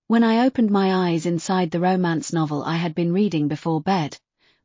When I opened my eyes inside the romance novel I had been reading before bed,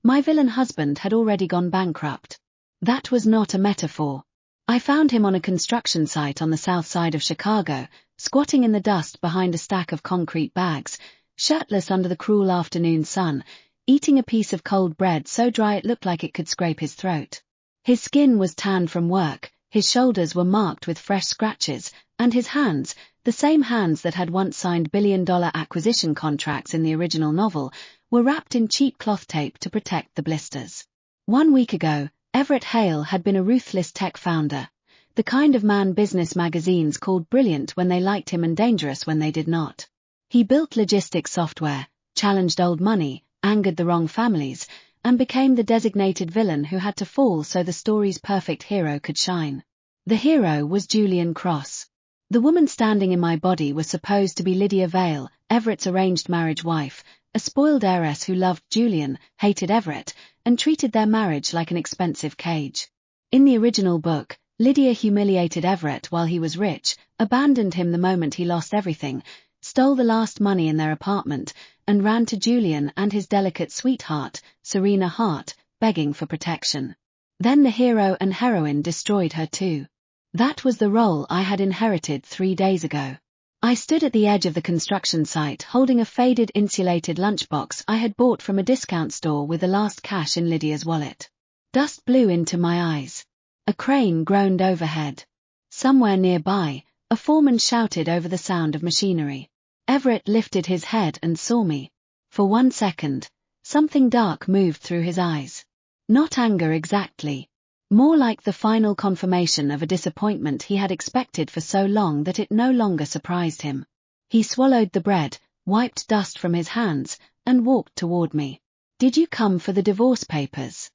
my villain husband had already gone bankrupt. That was not a metaphor. I found him on a construction site on the south side of Chicago, squatting in the dust behind a stack of concrete bags, shirtless under the cruel afternoon sun, eating a piece of cold bread so dry it looked like it could scrape his throat. His skin was tanned from work, his shoulders were marked with fresh scratches, and his hands, the same hands that had once signed billion-dollar acquisition contracts in the original novel, were wrapped in cheap cloth tape to protect the blisters. 1 week ago, Everett Hale had been a ruthless tech founder, the kind of man business magazines called brilliant when they liked him and dangerous when they did not. He built logistics software, challenged old money, angered the wrong families, and became the designated villain who had to fall so the story's perfect hero could shine. The hero was Julian Cross. The woman standing in my body was supposed to be Lydia Vale, Everett's arranged marriage wife, a spoiled heiress who loved Julian, hated Everett, and treated their marriage like an expensive cage. In the original book, Lydia humiliated Everett while he was rich, abandoned him the moment he lost everything, stole the last money in their apartment, and ran to Julian and his delicate sweetheart, Serena Hart, begging for protection. Then the hero and heroine destroyed her too. That was the role I had inherited 3 days ago. I stood at the edge of the construction site holding a faded insulated lunchbox I had bought from a discount store with the last cash in Lydia's wallet. Dust blew into my eyes. A crane groaned overhead. Somewhere nearby, a foreman shouted over the sound of machinery. Everett lifted his head and saw me. For 1 second, something dark moved through his eyes. Not anger exactly. More like the final confirmation of a disappointment he had expected for so long that it no longer surprised him. He swallowed the bread, wiped dust from his hands, and walked toward me. "Did you come for the divorce papers?"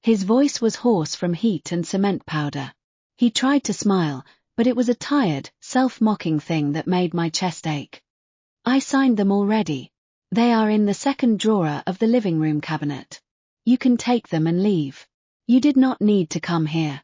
His voice was hoarse from heat and cement powder. He tried to smile, but it was a tired, self-mocking thing that made my chest ache. "I signed them already. They are in the second drawer of the living room cabinet. You can take them and leave. You did not need to come here."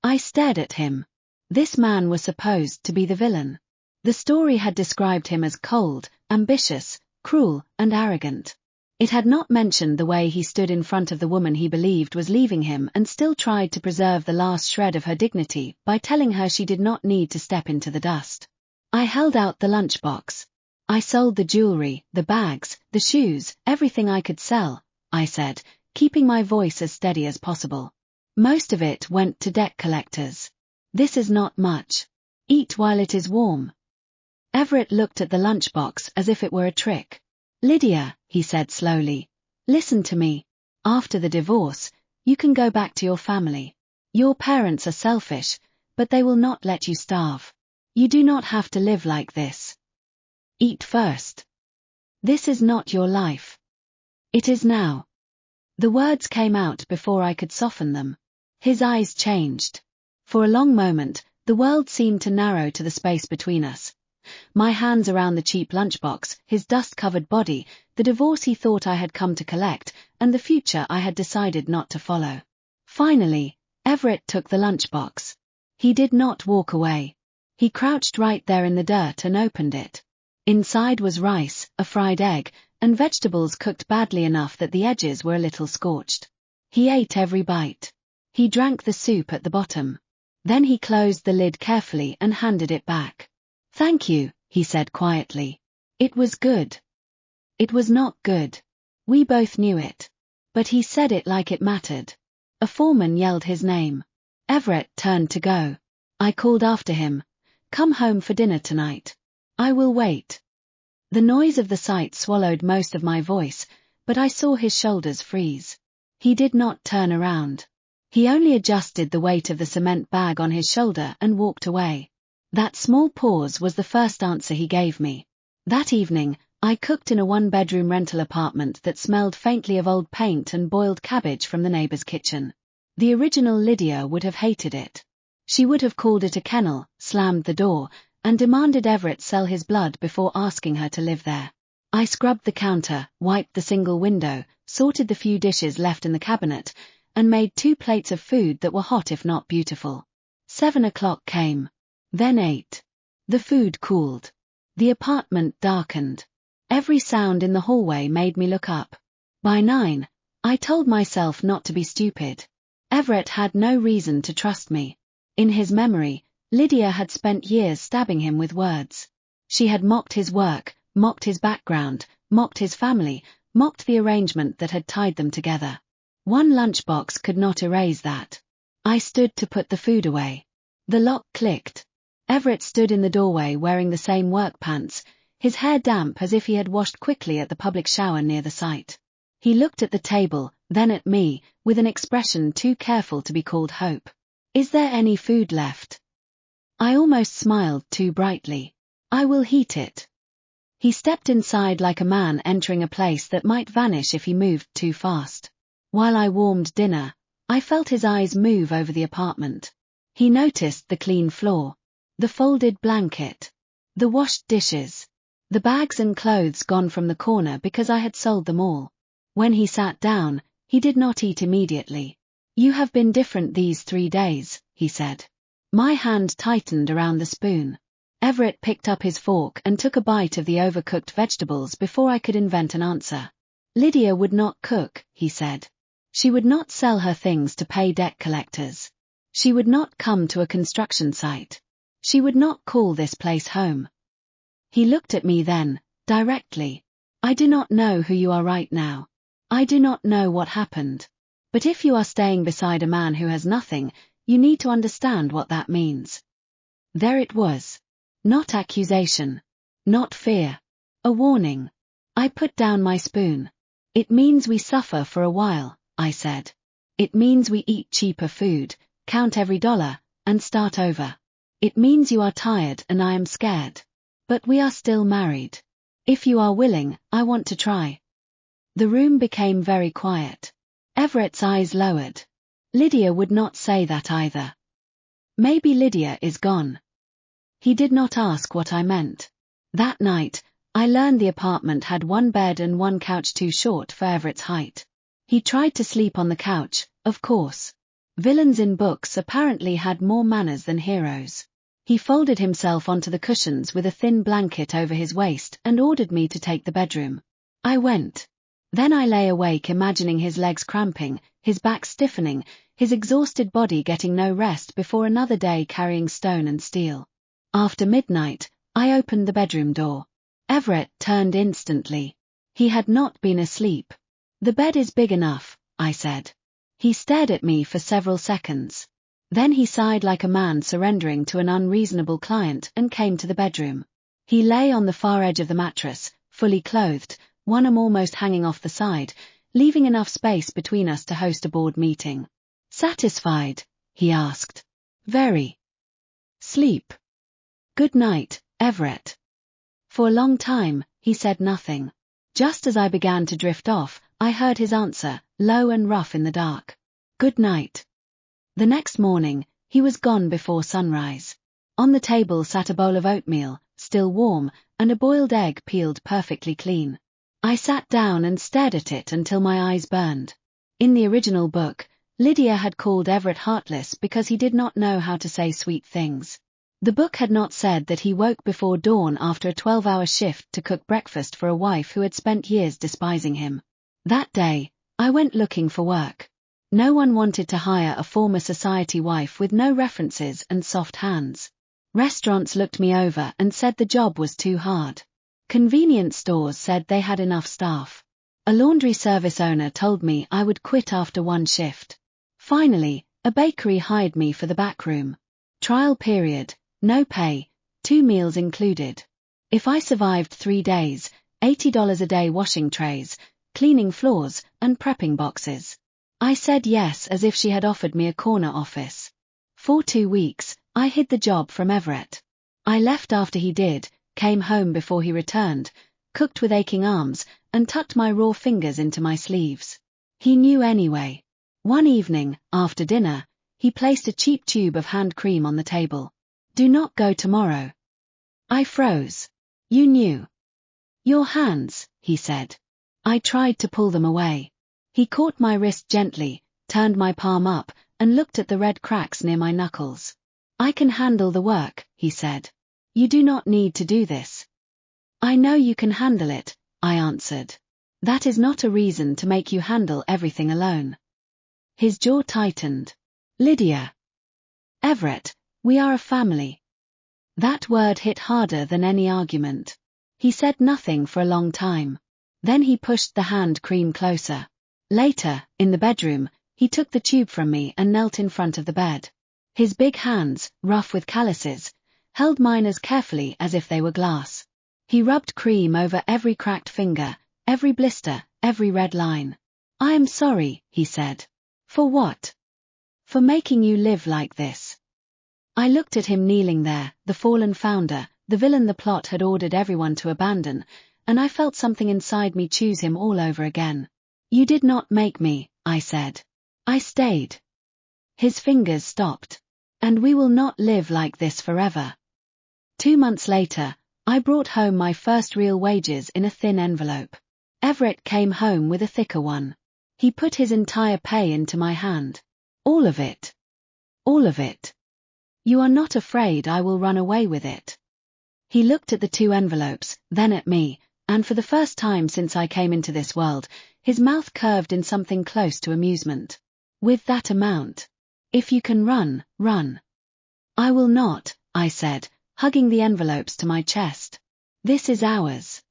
I stared at him. This man was supposed to be the villain. The story had described him as cold, ambitious, cruel, and arrogant. It had not mentioned the way he stood in front of the woman he believed was leaving him and still tried to preserve the last shred of her dignity by telling her she did not need to step into the dust. I held out the lunchbox. "I sold the jewelry, the bags, the shoes, everything I could sell," I said, keeping my voice as steady as possible. "Most of it went to debt collectors. This is not much. Eat while it is warm." Everett looked at the lunchbox as if it were a trick. "Lydia," he said slowly, "listen to me. After the divorce, you can go back to your family. Your parents are selfish, but they will not let you starve. You do not have to live like this. Eat first. This is not your life. It is now." The words came out before I could soften them. His eyes changed. For a long moment, the world seemed to narrow to the space between us. My hands around the cheap lunchbox, his dust-covered body, the divorce he thought I had come to collect, and the future I had decided not to follow. Finally, Everett took the lunchbox. He did not walk away. He crouched right there in the dirt and opened it. Inside was rice, a fried egg, and vegetables cooked badly enough that the edges were a little scorched. He ate every bite. He drank the soup at the bottom. Then he closed the lid carefully and handed it back. "Thank you," he said quietly. "It was good." It was not good. We both knew it. But he said it like it mattered. A foreman yelled his name. Everett turned to go. I called after him, "Come home for dinner tonight. I will wait." The noise of the sight swallowed most of my voice, but I saw his shoulders freeze. He did not turn around. He only adjusted the weight of the cement bag on his shoulder and walked away. That small pause was the first answer he gave me. That evening, I cooked in a one-bedroom rental apartment that smelled faintly of old paint and boiled cabbage from the neighbor's kitchen. The original Lydia would have hated it. She would have called it a kennel, slammed the door, and demanded Everett sell his blood before asking her to live there. I scrubbed the counter, wiped the single window, sorted the few dishes left in the cabinet, and made 2 plates of food that were hot if not beautiful. 7 o'clock came. Then 8. The food cooled. The apartment darkened. Every sound in the hallway made me look up. By 9, I told myself not to be stupid. Everett had no reason to trust me. In his memory, Lydia had spent years stabbing him with words. She had mocked his work, mocked his background, mocked his family, mocked the arrangement that had tied them together. One lunchbox could not erase that. I stood to put the food away. The lock clicked. Everett stood in the doorway wearing the same work pants, his hair damp as if he had washed quickly at the public shower near the site. He looked at the table, then at me, with an expression too careful to be called hope. "Is there any food left?" I almost smiled too brightly. "I will heat it." He stepped inside like a man entering a place that might vanish if he moved too fast. While I warmed dinner, I felt his eyes move over the apartment. He noticed the clean floor, the folded blanket, the washed dishes, the bags and clothes gone from the corner because I had sold them all. When he sat down, he did not eat immediately. "You have been different these 3 days," he said. My hand tightened around the spoon. Everett picked up his fork and took a bite of the overcooked vegetables before I could invent an answer. "Lydia would not cook," he said. "She would not sell her things to pay debt collectors. She would not come to a construction site. She would not call this place home." He looked at me then, directly. "I do not know who you are right now. I do not know what happened. But if you are staying beside a man who has nothing, you need to understand what that means." There it was. Not accusation. Not fear. A warning. I put down my spoon. "It means we suffer for a while," I said. "It means we eat cheaper food, count every dollar, and start over. It means you are tired and I am scared. But we are still married. If you are willing, I want to try." The room became very quiet. Everett's eyes lowered. "Lydia would not say that either." "Maybe Lydia is gone." He did not ask what I meant. That night, I learned the apartment had one bed and one couch too short for Everett's height. He tried to sleep on the couch, of course. Villains in books apparently had more manners than heroes. He folded himself onto the cushions with a thin blanket over his waist and ordered me to take the bedroom. I went. Then I lay awake imagining his legs cramping, his back stiffening, his exhausted body getting no rest before another day carrying stone and steel. After midnight, I opened the bedroom door. Everett turned instantly. He had not been asleep. "The bed is big enough," I said. He stared at me for several seconds. Then he sighed like a man surrendering to an unreasonable client and came to the bedroom. He lay on the far edge of the mattress, fully clothed, one arm almost hanging off the side, leaving enough space between us to host a board meeting. "Satisfied?" he asked. "Very." "Sleep." "Good night, Everett." For a long time, he said nothing. Just as I began to drift off, I heard his answer, low and rough in the dark. "Good night." The next morning, he was gone before sunrise. On the table sat a bowl of oatmeal, still warm, and a boiled egg peeled perfectly clean. I sat down and stared at it until my eyes burned. In the original book, Lydia had called Everett heartless because he did not know how to say sweet things. The book had not said that he woke before dawn after a 12-hour shift to cook breakfast for a wife who had spent years despising him. That day, I went looking for work. No one wanted to hire a former society wife with no references and soft hands. Restaurants looked me over and said the job was too hard. Convenience stores said they had enough staff. A laundry service owner told me I would quit after one shift. Finally, a bakery hired me for the back room. Trial period, no pay, 2 meals included. If I survived 3 days, $80 a day washing trays, cleaning floors, and prepping boxes. I said yes as if she had offered me a corner office. For 2 weeks, I hid the job from Everett. I left after he did, came home before he returned, cooked with aching arms, and tucked my raw fingers into my sleeves. He knew anyway. One evening, after dinner, he placed a cheap tube of hand cream on the table. "Do not go tomorrow." I froze. "You knew." "Your hands," he said. I tried to pull them away. He caught my wrist gently, turned my palm up, and looked at the red cracks near my knuckles. "I can handle the work," he said. "You do not need to do this." I know you can handle it, I answered. That is not a reason to make you handle everything alone. His jaw tightened. Lydia. Everett, we are a family. That word hit harder than any argument. He said nothing for a long time. Then he pushed the hand cream closer. Later, in the bedroom, he took the tube from me and knelt in front of the bed. His big hands, rough with calluses, held mine as carefully as if they were glass. He rubbed cream over every cracked finger, every blister, every red line. I am sorry, he said. For what? For making you live like this. I looked at him kneeling there, the fallen founder, the villain the plot had ordered everyone to abandon, and I felt something inside me choose him all over again. You did not make me, I said. I stayed. His fingers stopped. And we will not live like this forever. 2 months later, I brought home my first real wages in a thin envelope. Everett came home with a thicker one. He put his entire pay into my hand. All of it. All of it. You are not afraid I will run away with it. He looked at the 2 envelopes, then at me, and for the first time since I came into this world, his mouth curved in something close to amusement. With that amount. If you can run, run. I will not, I said, hugging the envelopes to my chest. This is ours.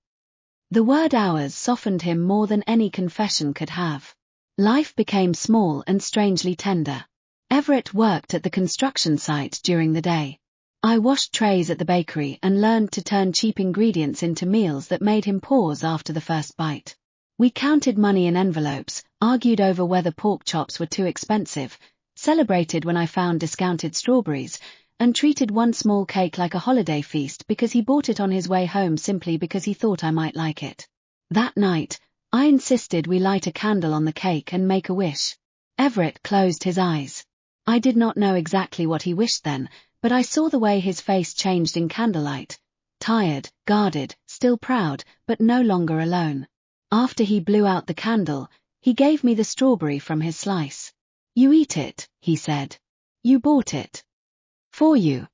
The word ours softened him more than any confession could have. Life became small and strangely tender. Everett worked at the construction site during the day. I washed trays at the bakery and learned to turn cheap ingredients into meals that made him pause after the first bite. We counted money in envelopes, argued over whether pork chops were too expensive, celebrated when I found discounted strawberries, and treated one small cake like a holiday feast because he bought it on his way home simply because he thought I might like it. That night, I insisted we light a candle on the cake and make a wish. Everett closed his eyes. I did not know exactly what he wished then, but I saw the way his face changed in candlelight. Tired, guarded, still proud, but no longer alone. After he blew out the candle, he gave me the strawberry from his slice. You eat it, he said. You bought it. For you.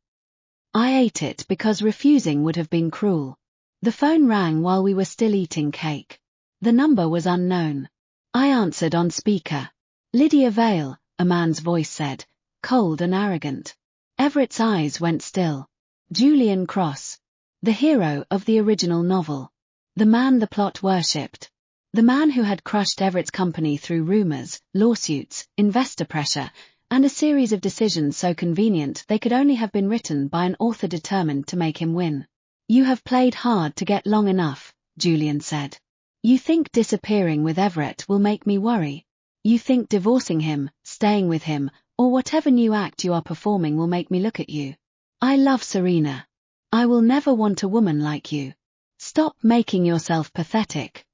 I ate it because refusing would have been cruel. The phone rang while we were still eating cake. The number was unknown. I answered on speaker. Lydia Vale, a man's voice said, cold and arrogant. Everett's eyes went still. Julian Cross. The hero of the original novel. The man the plot worshipped. The man who had crushed Everett's company through rumors, lawsuits, investor pressure, and a series of decisions so convenient they could only have been written by an author determined to make him win. You have played hard to get long enough, Julian said. You think disappearing with Everett will make me worry. You think divorcing him, staying with him, or whatever new act you are performing will make me look at you. I love Serena. I will never want a woman like you. Stop making yourself pathetic.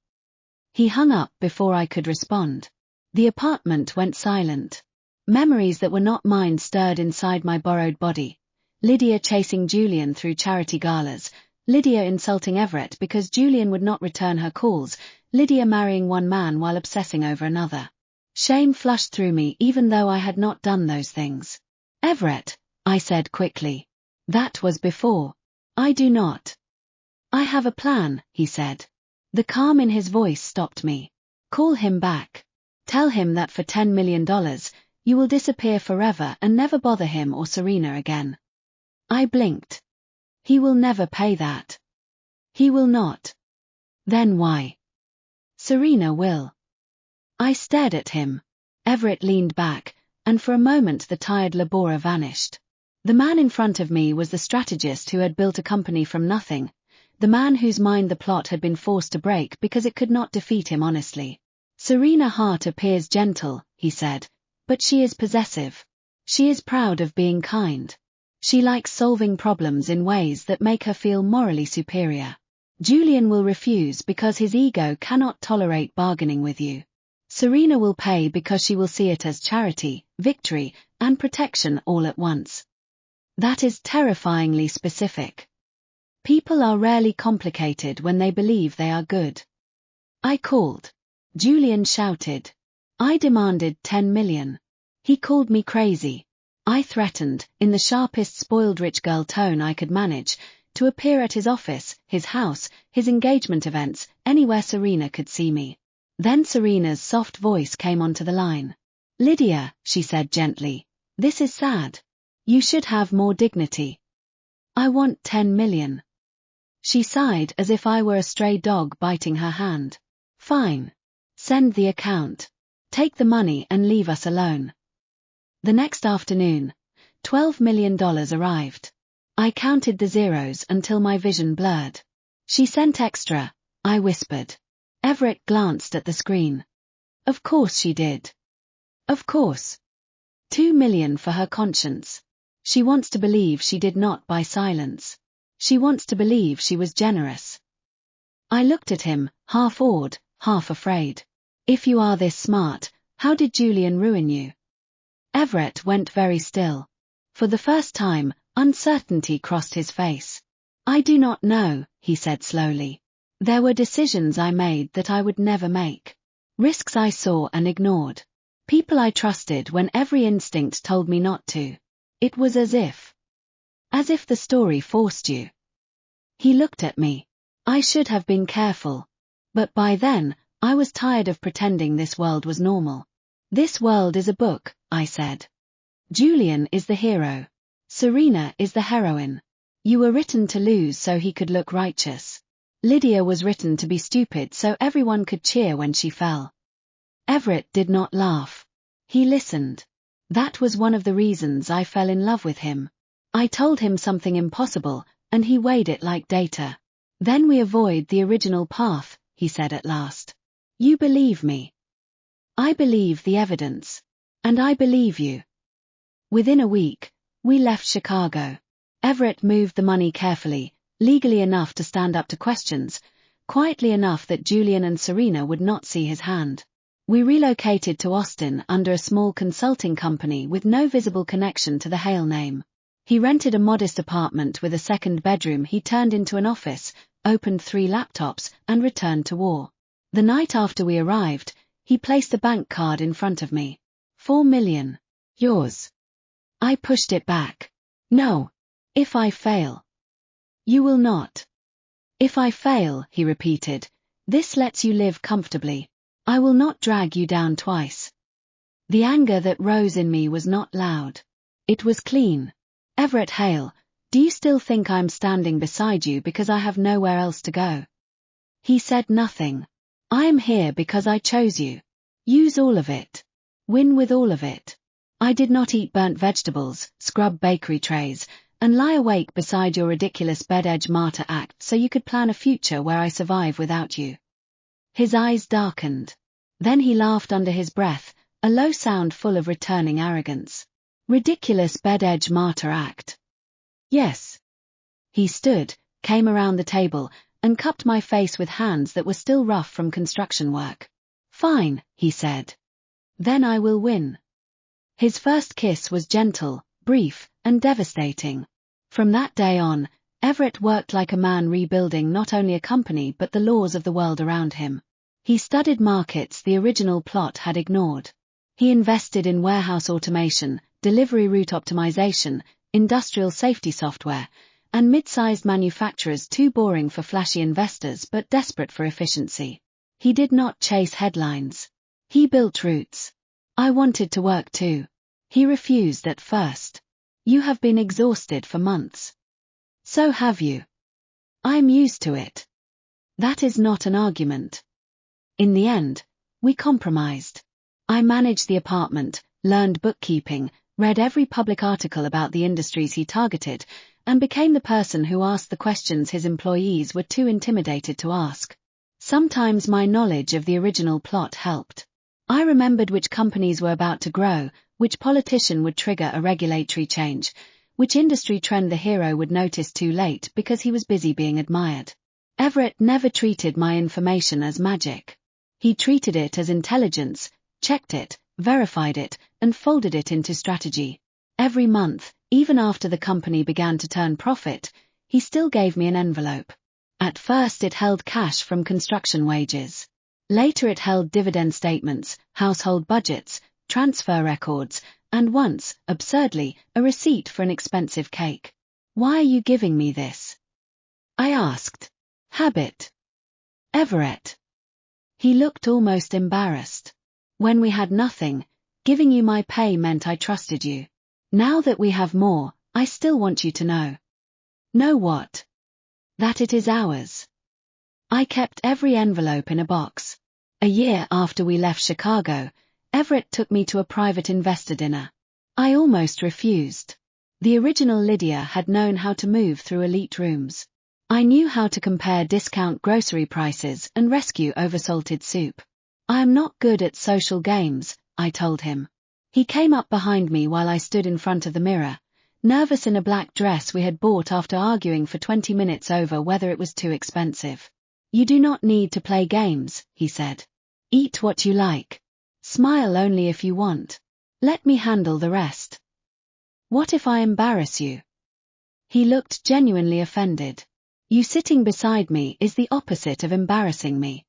He hung up before I could respond. The apartment went silent. Memories that were not mine stirred inside my borrowed body. Lydia chasing Julian through charity galas, Lydia insulting Everett because Julian would not return her calls, Lydia marrying one man while obsessing over another. Shame flushed through me even though I had not done those things. Everett, I said quickly. That was before. I do not. I have a plan, he said. The calm in his voice stopped me. Call him back. Tell him that for $10 million, you will disappear forever and never bother him or Serena again. I blinked. He will never pay that. He will not. Then why? Serena will. I stared at him. Everett leaned back, and for a moment the tired laborer vanished. The man in front of me was the strategist who had built a company from nothing, the man whose mind the plot had been forced to break because it could not defeat him honestly. Serena Hart appears gentle, he said, but she is possessive. She is proud of being kind. She likes solving problems in ways that make her feel morally superior. Julian will refuse because his ego cannot tolerate bargaining with you. Serena will pay because she will see it as charity, victory, and protection all at once. That is terrifyingly specific. People are rarely complicated when they believe they are good. I called. Julian shouted. I demanded 10 million. He called me crazy. I threatened, in the sharpest spoiled rich girl tone I could manage, to appear at his office, his house, his engagement events, anywhere Serena could see me. Then Serena's soft voice came onto the line. "Lydia," she said gently, "this is sad. You should have more dignity. I want 10 million. She sighed as if I were a stray dog biting her hand. "Fine. Send the account. Take the money and leave us alone." The next afternoon, $12 million arrived. I counted the zeros until my vision blurred. "She sent extra," I whispered. Everett glanced at the screen. "Of course she did. Of course. 2 million for her conscience. She wants to believe she did not buy silence. She wants to believe she was generous." I looked at him, half awed, half afraid. "If you are this smart, how did Julian ruin you?" Everett went very still. For the first time, uncertainty crossed his face. "I do not know," he said slowly. "There were decisions I made that I would never make. Risks I saw and ignored. People I trusted when every instinct told me not to. It was as if the story forced you." He looked at me. I should have been careful. But by then, I was tired of pretending this world was normal. "This world is a book," I said. "Julian is the hero. Serena is the heroine. You were written to lose so he could look righteous. Lydia was written to be stupid so everyone could cheer when she fell." Everett did not laugh. He listened. That was one of the reasons I fell in love with him. I told him something impossible, and he weighed it like data. "Then we avoid the original path," he said at last. "You believe me. I believe the evidence. And I believe you." Within a week, we left Chicago. Everett moved the money carefully, legally enough to stand up to questions, quietly enough that Julian and Serena would not see his hand. We relocated to Austin under a small consulting company with no visible connection to the Hale name. He rented a modest apartment with a second bedroom he turned into an office, opened 3 laptops, and returned to war. The night after we arrived, he placed a bank card in front of me. "4 million. Yours." I pushed it back. "No. If I fail." "You will not." "If I fail," he repeated, "this lets you live comfortably. I will not drag you down twice." The anger that rose in me was not loud. It was clean. "Everett Hale, do you still think I'm standing beside you because I have nowhere else to go?" He said nothing. "I am here because I chose you. Use all of it. Win with all of it. I did not eat burnt vegetables, scrub bakery trays, and lie awake beside your ridiculous bed-edge martyr act so you could plan a future where I survive without you." His eyes darkened. Then he laughed under his breath, a low sound full of returning arrogance. "Ridiculous bed-edge martyr act." "Yes." He stood, came around the table, and cupped my face with hands that were still rough from construction work. "Fine," he said. "Then I will win." His first kiss was gentle, brief, and devastating. From that day on, Everett worked like a man rebuilding not only a company but the laws of the world around him. He studied markets the original plot had ignored. He invested in warehouse automation, delivery route optimization, industrial safety software, and mid-sized manufacturers too boring for flashy investors but desperate for efficiency. He did not chase headlines. He built routes. I wanted to work too. He refused at first. "You have been exhausted for months." "So have you." "I'm used to it." That is not an argument. In the end, we compromised. I managed the apartment, learned bookkeeping, read every public article about the industries he targeted, and became the person who asked the questions his employees were too intimidated to ask. Sometimes my knowledge of the original plot helped. I remembered which companies were about to grow, which politician would trigger a regulatory change, which industry trend the hero would notice too late because he was busy being admired. Everett never treated my information as magic. He treated it as intelligence, checked it, verified it, and folded it into strategy. Every month, even after the company began to turn profit, he still gave me an envelope. At first it held cash from construction wages. Later it held dividend statements, household budgets, transfer records, and once, absurdly, a receipt for an expensive cake. "Why are you giving me this?" I asked. Habit. Everett. He looked almost embarrassed. When we had nothing, giving you my pay meant I trusted you. Now that we have more, I still want you to know. Know what? That it is ours. I kept every envelope in a box. A year after we left Chicago, Everett took me to a private investor dinner. I almost refused. The original Lydia had known how to move through elite rooms. I knew how to compare discount grocery prices and rescue oversalted soup. I am not good at social games, I told him. He came up behind me while I stood in front of the mirror, nervous in a black dress we had bought after arguing for 20 minutes over whether it was too expensive. You do not need to play games, he said. Eat what you like. Smile only if you want. Let me handle the rest. What if I embarrass you? He looked genuinely offended. You sitting beside me is the opposite of embarrassing me.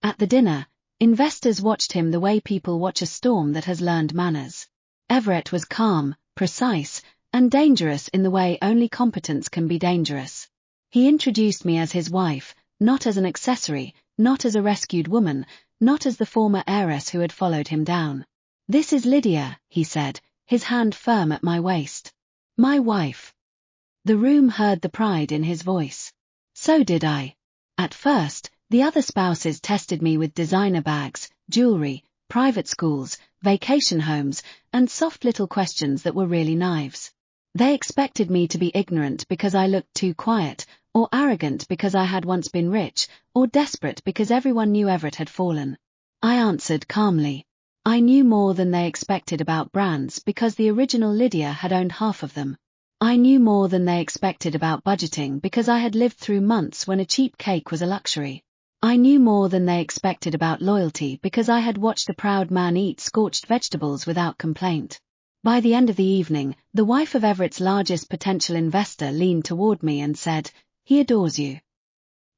At the dinner, investors watched him the way people watch a storm that has learned manners. Everett was calm, precise, and dangerous in the way only competence can be dangerous. He introduced me as his wife, not as an accessory, not as a rescued woman, not as the former heiress who had followed him down. This is Lydia, he said, his hand firm at my waist. My wife. The room heard the pride in his voice. So did I. At first, the other spouses tested me with designer bags, jewelry, private schools, vacation homes, and soft little questions that were really knives. They expected me to be ignorant because I looked too quiet, or arrogant because I had once been rich, or desperate because everyone knew Everett had fallen. I answered calmly. I knew more than they expected about brands because the original Lydia had owned half of them. I knew more than they expected about budgeting because I had lived through months when a cheap cake was a luxury. I knew more than they expected about loyalty because I had watched a proud man eat scorched vegetables without complaint. By the end of the evening, the wife of Everett's largest potential investor leaned toward me and said, "He adores you."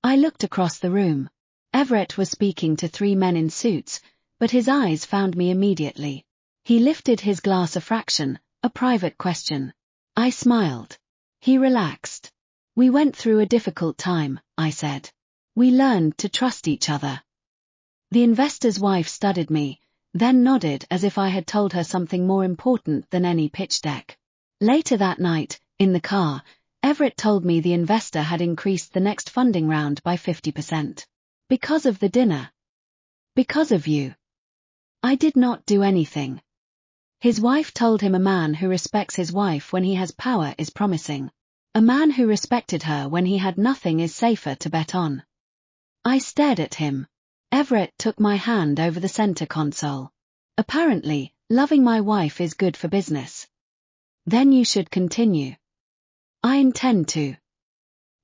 I looked across the room. Everett was speaking to 3 men in suits, but his eyes found me immediately. He lifted his glass a fraction, a private question. I smiled. He relaxed. We went through a difficult time, I said. We learned to trust each other. The investor's wife studied me, then nodded as if I had told her something more important than any pitch deck. Later that night, in the car, Everett told me the investor had increased the next funding round by 50%. Because of the dinner. Because of you. I did not do anything. His wife told him a man who respects his wife when he has power is promising. A man who respected her when he had nothing is safer to bet on. I stared at him. Everett took my hand over the center console. Apparently, loving my wife is good for business. Then you should continue. I intend to.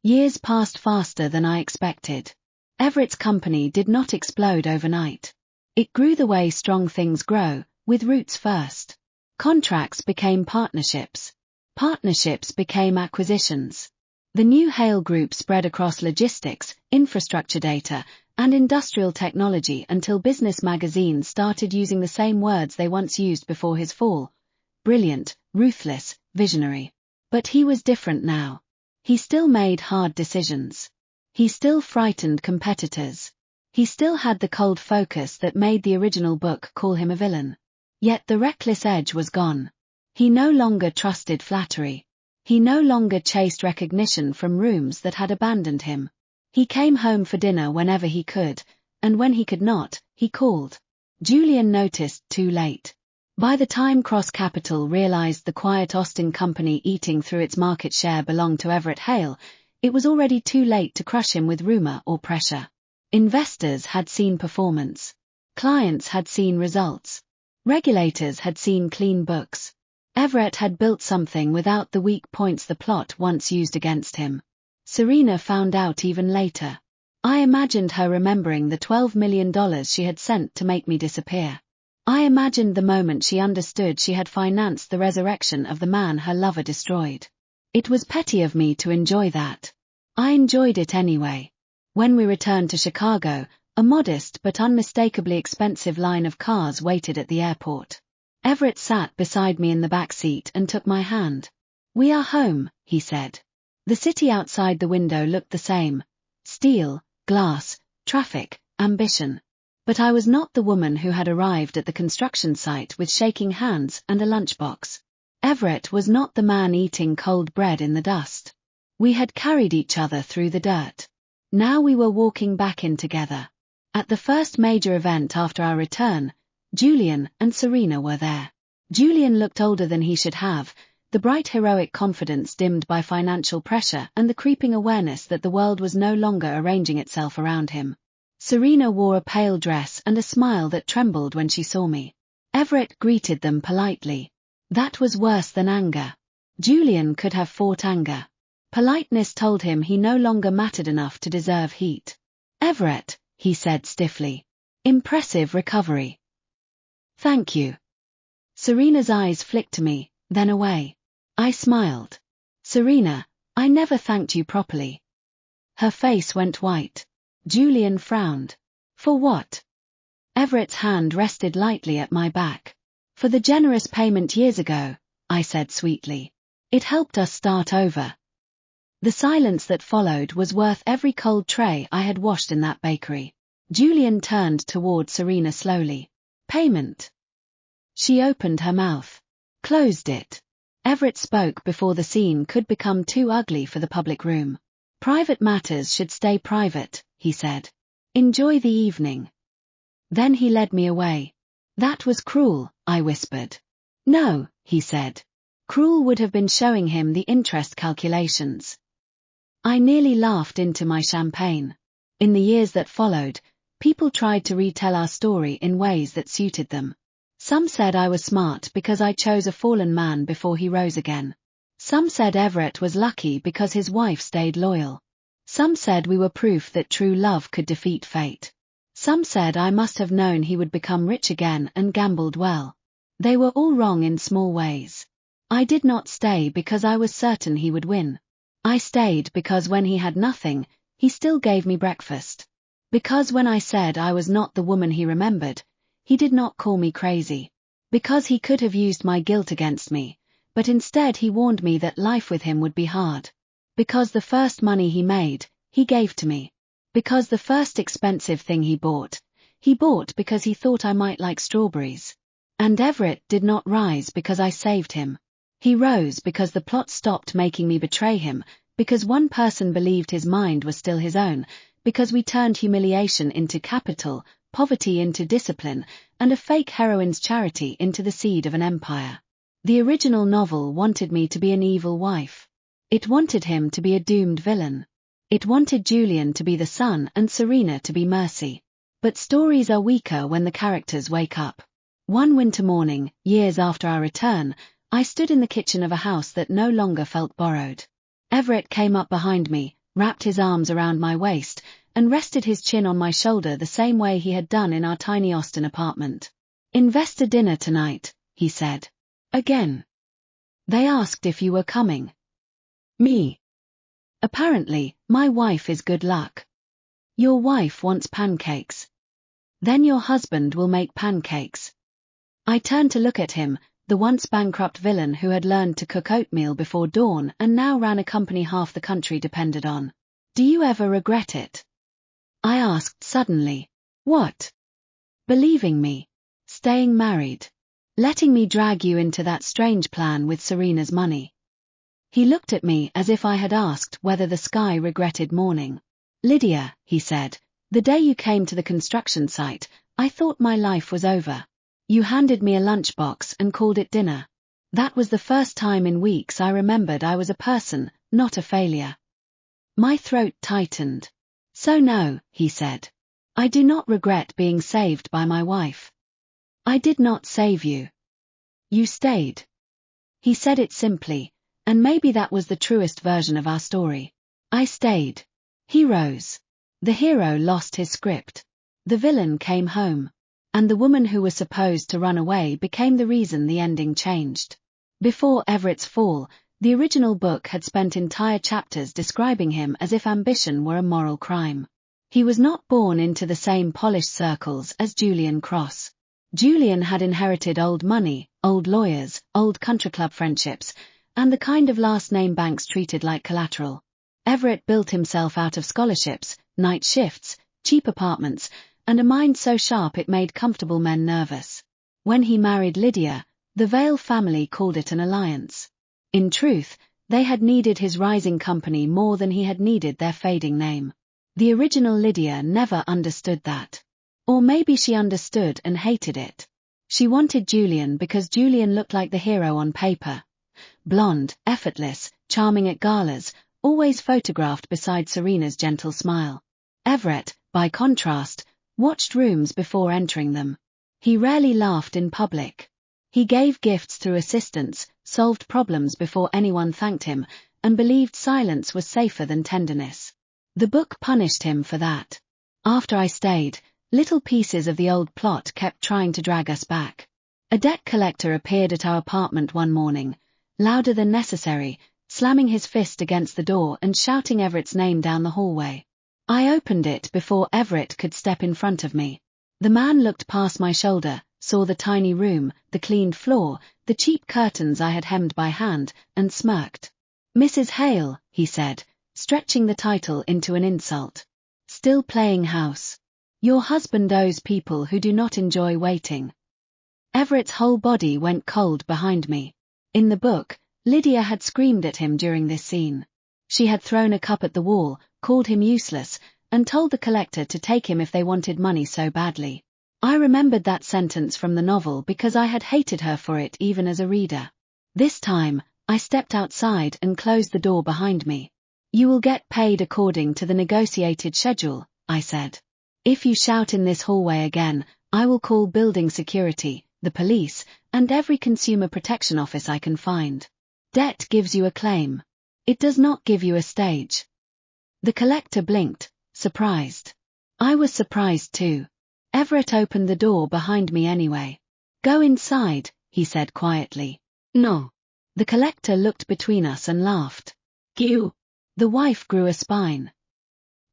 Years passed faster than I expected. Everett's company did not explode overnight. It grew the way strong things grow, with roots first. Contracts became partnerships. Partnerships became acquisitions. The new Hale Group spread across logistics, infrastructure data, and industrial technology until business magazines started using the same words they once used before his fall. Brilliant, ruthless, visionary. But he was different now. He still made hard decisions. He still frightened competitors. He still had the cold focus that made the original book call him a villain. Yet the reckless edge was gone. He no longer trusted flattery. He no longer chased recognition from rooms that had abandoned him. He came home for dinner whenever he could, and when he could not, he called. Julian noticed too late. By the time Cross Capital realized the quiet Austin company eating through its market share belonged to Everett Hale, it was already too late to crush him with rumor or pressure. Investors had seen performance. Clients had seen results. Regulators had seen clean books. Everett had built something without the weak points the plot once used against him. Serena found out even later. I imagined her remembering the $12 million she had sent to make me disappear. I imagined the moment she understood she had financed the resurrection of the man her lover destroyed. It was petty of me to enjoy that. I enjoyed it anyway. When we returned to Chicago, a modest but unmistakably expensive line of cars waited at the airport. Everett sat beside me in the back seat and took my hand. "We are home," he said. The city outside the window looked the same: steel, glass, traffic, ambition. But I was not the woman who had arrived at the construction site with shaking hands and a lunchbox. Everett was not the man eating cold bread in the dust. We had carried each other through the dirt. Now we were walking back in together. At the first major event after our return, Julian and Serena were there. Julian looked older than he should have, the bright heroic confidence dimmed by financial pressure and the creeping awareness that the world was no longer arranging itself around him. Serena wore a pale dress and a smile that trembled when she saw me. Everett greeted them politely. That was worse than anger. Julian could have fought anger. Politeness told him he no longer mattered enough to deserve heat. "Everett," he said stiffly. "Impressive recovery." "Thank you." Serena's eyes flicked to me, then away. I smiled. "Serena, I never thanked you properly." Her face went white. Julian frowned. "For what?" Everett's hand rested lightly at my back. "For the generous payment years ago," I said sweetly. "It helped us start over." The silence that followed was worth every cold tray I had washed in that bakery. Julian turned toward Serena slowly. "Payment?" She opened her mouth. Closed it. Everett spoke before the scene could become too ugly for the public room. "Private matters should stay private," he said. "Enjoy the evening." Then he led me away. "That was cruel," I whispered. "No," he said. "Cruel would have been showing him the interest calculations." I nearly laughed into my champagne. In the years that followed, people tried to retell our story in ways that suited them. Some said I was smart because I chose a fallen man before he rose again. Some said Everett was lucky because his wife stayed loyal. Some said we were proof that true love could defeat fate. Some said I must have known he would become rich again and gambled well. They were all wrong in small ways. I did not stay because I was certain he would win. I stayed because when he had nothing, he still gave me breakfast. Because when I said I was not the woman he remembered, he did not call me crazy. Because he could have used my guilt against me, but instead he warned me that life with him would be hard. Because the first money he made, he gave to me. Because the first expensive thing he bought because he thought I might like strawberries. And Everett did not rise because I saved him. He rose because the plot stopped making me betray him, because one person believed his mind was still his own, because we turned humiliation into capital, poverty into discipline, and a fake heroine's charity into the seed of an empire. The original novel wanted me to be an evil wife. It wanted him to be a doomed villain. It wanted Julian to be the sun and Serena to be mercy. But stories are weaker when the characters wake up. One winter morning, years after our return, I stood in the kitchen of a house that no longer felt borrowed. Everett came up behind me, wrapped his arms around my waist, and rested his chin on my shoulder the same way he had done in our tiny Austin apartment. "Investor dinner tonight," he said. "Again. They asked if you were coming." "Me? Apparently, my wife is good luck." "Your wife wants pancakes. Then your husband will make pancakes." I turned to look at him, the once bankrupt villain who had learned to cook oatmeal before dawn and now ran a company half the country depended on. "Do you ever regret it?" I asked suddenly. "What?" "Believing me. Staying married. Letting me drag you into that strange plan with Serena's money." He looked at me as if I had asked whether the sky regretted morning. "Lydia," he said, "the day you came to the construction site, I thought my life was over. You handed me a lunchbox and called it dinner. That was the first time in weeks I remembered I was a person, not a failure." My throat tightened. "So no," he said. "I do not regret being saved by my wife." "I did not save you. You stayed." He said it simply, and maybe that was the truest version of our story. I stayed. He rose. The hero lost his script. The villain came home. And the woman who was supposed to run away became the reason the ending changed. Before Everett's fall, the original book had spent entire chapters describing him as if ambition were a moral crime. He was not born into the same polished circles as Julian Cross. Julian had inherited old money, old lawyers, old country club friendships, And the kind of last name banks treated like collateral. Everett built himself out of scholarships, night shifts, cheap apartments, and a mind so sharp it made comfortable men nervous. When he married Lydia, the Vale family called it an alliance. In truth, they had needed his rising company more than he had needed their fading name. The original Lydia never understood that. Or maybe she understood and hated it. She wanted Julian because Julian looked like the hero on paper. Blonde, effortless, charming at galas, always photographed beside Serena's gentle smile. Everett, by contrast, watched rooms before entering them. He rarely laughed in public. He gave gifts through assistance, solved problems before anyone thanked him, and believed silence was safer than tenderness. The book punished him for that. After I stayed, little pieces of the old plot kept trying to drag us back. A debt collector appeared at our apartment one morning, louder than necessary, slamming his fist against the door and shouting Everett's name down the hallway. I opened it before Everett could step in front of me. The man looked past my shoulder, saw the tiny room, the cleaned floor, the cheap curtains I had hemmed by hand, and smirked. "Mrs. Hale," he said, stretching the title into an insult. "Still playing house. Your husband owes people who do not enjoy waiting." Everett's whole body went cold behind me. In the book, Lydia had screamed at him during this scene. She had thrown a cup at the wall, called him useless, and told the collector to take him if they wanted money so badly. I remembered that sentence from the novel because I had hated her for it even as a reader. This time, I stepped outside and closed the door behind me. "You will get paid according to the negotiated schedule," I said. "If you shout in this hallway again, I will call building security, the police, and every consumer protection office I can find. Debt gives you a claim. It does not give you a stage." The collector blinked, surprised. I was surprised too. Everett opened the door behind me anyway. "Go inside," he said quietly. "No." The collector looked between us and laughed. "You." The wife grew a spine.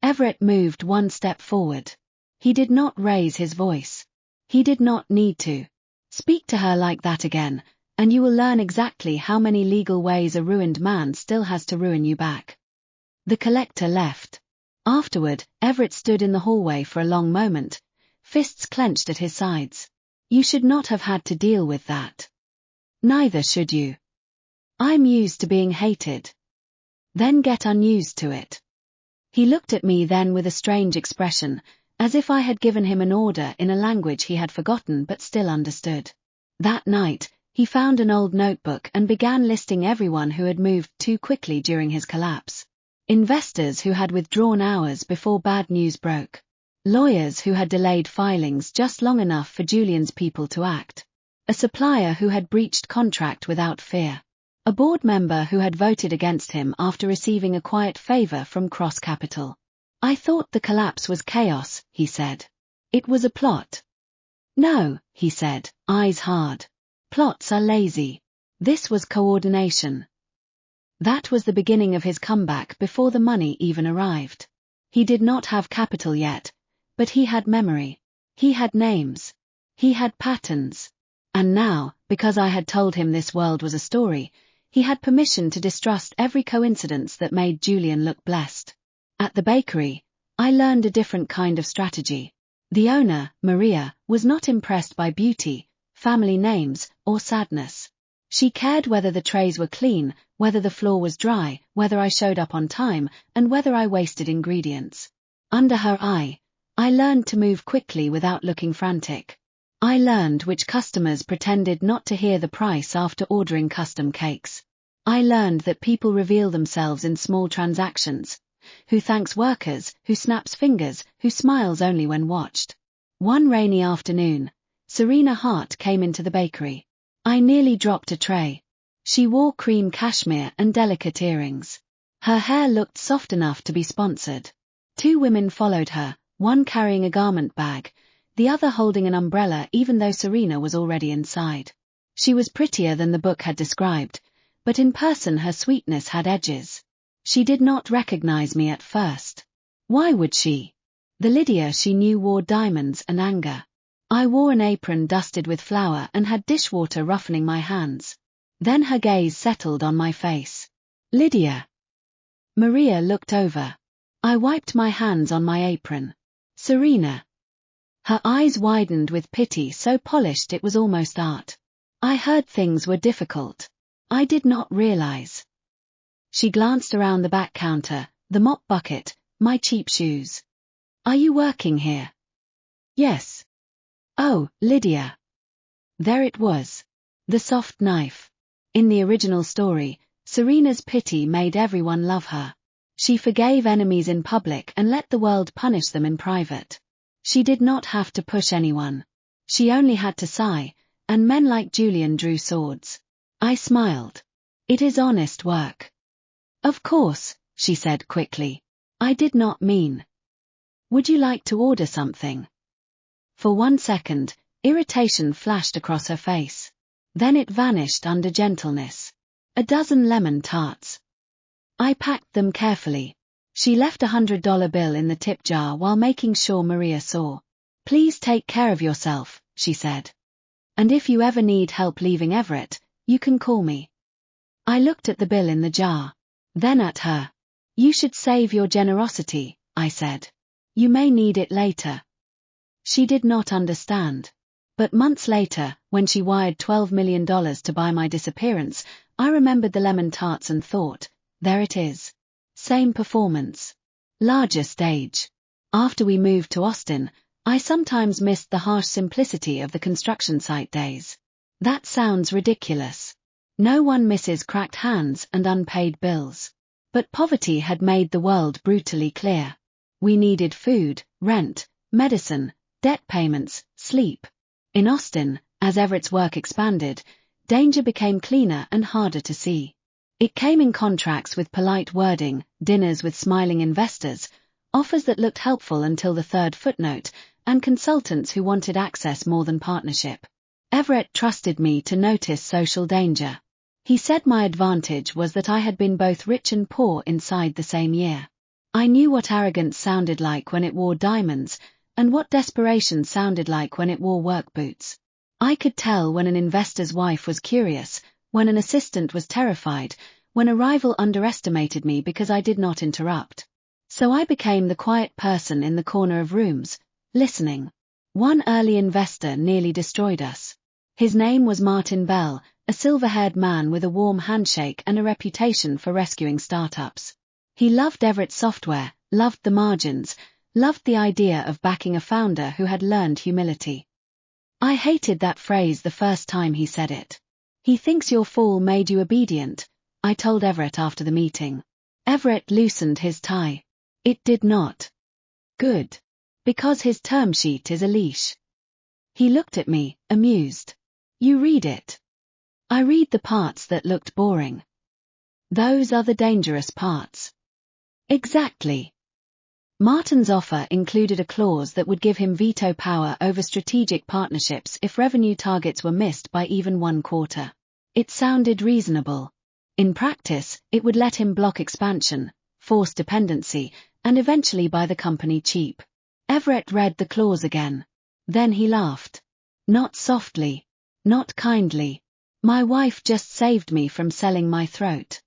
Everett moved one step forward. He did not raise his voice. He did not need to. "Speak to her like that again, and you will learn exactly how many legal ways a ruined man still has to ruin you back." The collector left. Afterward, Everett stood in the hallway for a long moment, fists clenched at his sides. "You should not have had to deal with that. Neither should you. I'm used to being hated. Then get unused to it." He looked at me then with a strange expression, as if I had given him an order in a language he had forgotten but still understood. That night, he found an old notebook and began listing everyone who had moved too quickly during his collapse. Investors who had withdrawn hours before bad news broke. Lawyers who had delayed filings just long enough for Julian's people to act. A supplier who had breached contract without fear. A board member who had voted against him after receiving a quiet favor from Cross Capital. "I thought the collapse was chaos," he said. "It was a plot." "No," he said, eyes hard. "Plots are lazy. This was coordination." That was the beginning of his comeback before the money even arrived. He did not have capital yet, but he had memory. He had names. He had patterns. And now, because I had told him this world was a story, he had permission to distrust every coincidence that made Julian look blessed. At the bakery, I learned a different kind of strategy. The owner, Maria, was not impressed by beauty, family names, or sadness. She cared whether the trays were clean, whether the floor was dry, whether I showed up on time, and whether I wasted ingredients. Under her eye, I learned to move quickly without looking frantic. I learned which customers pretended not to hear the price after ordering custom cakes. I learned that people reveal themselves in small transactions. Who thanks workers, who snaps fingers, who smiles only when watched. One rainy afternoon, Serena Hart came into the bakery. I nearly dropped a tray. She wore cream cashmere and delicate earrings. Her hair looked soft enough to be sponsored. Two women followed her, one carrying a garment bag, the other holding an umbrella even though Serena was already inside. She was prettier than the book had described, but in person her sweetness had edges. She did not recognize me at first. Why would she? The Lydia she knew wore diamonds and anger. I wore an apron dusted with flour and had dishwater roughening my hands. Then her gaze settled on my face. Lydia. Maria looked over. I wiped my hands on my apron. Serena. Her eyes widened with pity so polished it was almost art. I heard things were difficult. I did not realize. She glanced around the back counter, the mop bucket, my cheap shoes. Are you working here? Yes. Oh, Lydia. There it was. The soft knife. In the original story, Serena's pity made everyone love her. She forgave enemies in public and let the world punish them in private. She did not have to push anyone. She only had to sigh, and men like Julian drew swords. I smiled. It is honest work. Of course, she said quickly. I did not mean. Would you like to order something? For 1 second, irritation flashed across her face. Then it vanished under gentleness. A dozen lemon tarts. I packed them carefully. She left $100 bill in the tip jar while making sure Maria saw. Please take care of yourself, she said. And if you ever need help leaving Everett, you can call me. I looked at the bill in the jar. Then at her. You should save your generosity, I said. You may need it later. She did not understand. But months later, when she wired $12 million to buy my disappearance, I remembered the lemon tarts and thought, there it is. Same performance. Larger stage. After we moved to Austin, I sometimes missed the harsh simplicity of the construction site days. That sounds ridiculous. No one misses cracked hands and unpaid bills. But poverty had made the world brutally clear. We needed food, rent, medicine, debt payments, sleep. In Austin, as Everett's work expanded, danger became cleaner and harder to see. It came in contracts with polite wording, dinners with smiling investors, offers that looked helpful until the third footnote, and consultants who wanted access more than partnership. Everett trusted me to notice social danger. He said my advantage was that I had been both rich and poor inside the same year. I knew what arrogance sounded like when it wore diamonds, and what desperation sounded like when it wore work boots. I could tell when an investor's wife was curious, when an assistant was terrified, when a rival underestimated me because I did not interrupt. So I became the quiet person in the corner of rooms, listening. One early investor nearly destroyed us. His name was Martin Bell, a silver-haired man with a warm handshake and a reputation for rescuing startups. He loved Everett's software, loved the margins, loved the idea of backing a founder who had learned humility. I hated that phrase the first time he said it. He thinks your fall made you obedient, I told Everett after the meeting. Everett loosened his tie. It did not. Good. Because his term sheet is a leash. He looked at me, amused. You read it. I read the parts that looked boring. Those are the dangerous parts. Exactly. Martin's offer included a clause that would give him veto power over strategic partnerships if revenue targets were missed by even 1/4. It sounded reasonable. In practice, it would let him block expansion, force dependency, and eventually buy the company cheap. Everett read the clause again. Then he laughed. Not softly. Not kindly. My wife just saved me from selling my throat.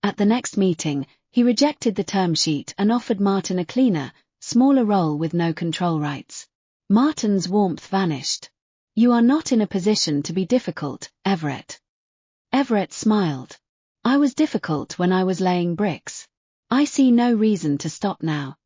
At the next meeting, he rejected the term sheet and offered Martin a cleaner, smaller role with no control rights. Martin's warmth vanished. You are not in a position to be difficult, Everett. Everett smiled. I was difficult when I was laying bricks. I see no reason to stop now.